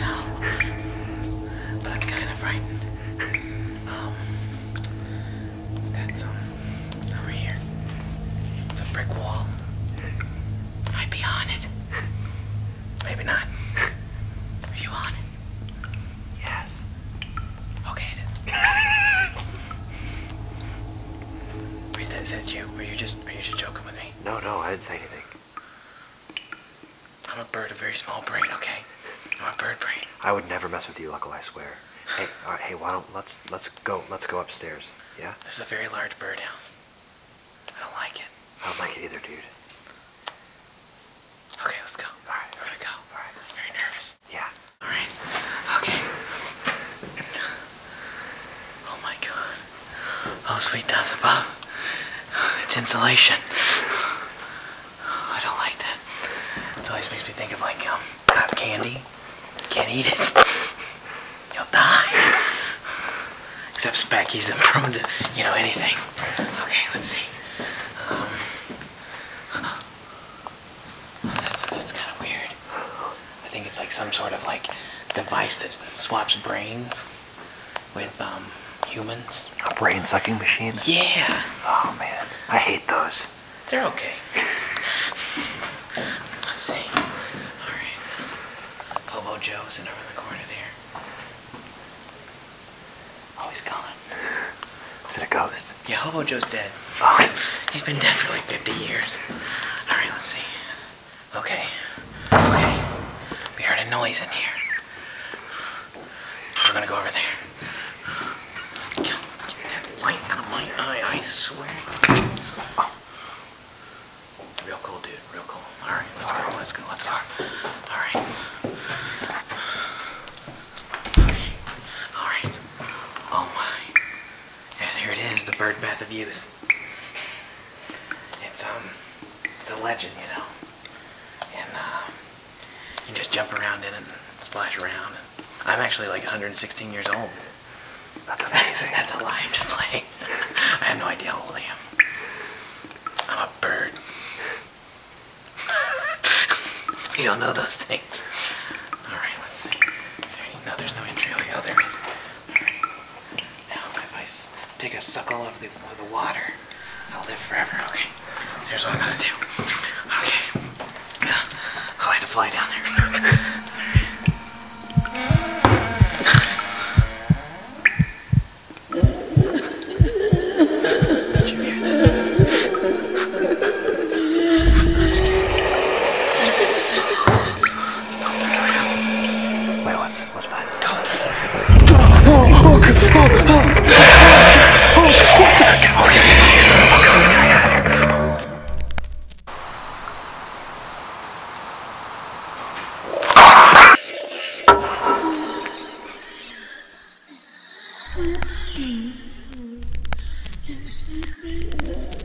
No. But I'm kind of frightened. That's over here. It's a brick wall. Might be on it. Maybe not. Are you on it? Yes. Okay, then. Is that you? Were you just joking with me? No, I didn't say anything. I'm a bird, a very small brain, okay? I'm a bird brain. I would never mess with you, Luckl, I swear. Hey, all right, hey, why don't let's go upstairs, yeah? This is a very large birdhouse. I don't like it. I don't like it either, dude. Okay, let's go. All right, We're gonna go. all right. I'm very nervous. Yeah. All right. Okay. Oh my God. Oh, sweet doves above. It's insulation. I don't like that. It always makes me think of like cotton candy. Can't eat it. You'll die. Except Speck, he's prone to, anything. Okay, let's see. That's kind of weird. I think it's like some sort of like device that swaps brains with humans. A brain-sucking machine? Yeah. Oh man, I hate those. They're okay. Let's see. All right. Bobo Joe's in over in the corner there. Oh, he's gone. Is it a ghost? Yeah, Hobo Joe's dead. Oh. He's been dead for like 50 years. All right, let's see. Okay. We heard a noise in here. We're gonna go over there. Get that light out of my eye, I swear. Oh. Real cool, dude. Real cool. All right, let's go. All right. Okay. All right. Oh my. Here it is, the bird bath of youth. It's the legend, and you just jump around in it and splash around. I'm actually like 116 years old. That's amazing. That's a lie, I'm just playing. I have no idea how old I am. I'm a bird. You don't know those things. Alright, let's see. No, there's no entry. Oh, there is. Alright. Now, if I take a suckle of the water, I'll live forever. Okay. So here's what I'm gonna do. Okay. Oh, I had to fly down there. Did you hear that? Don't turn around. Wait, what's that? Don't turn around. Yes,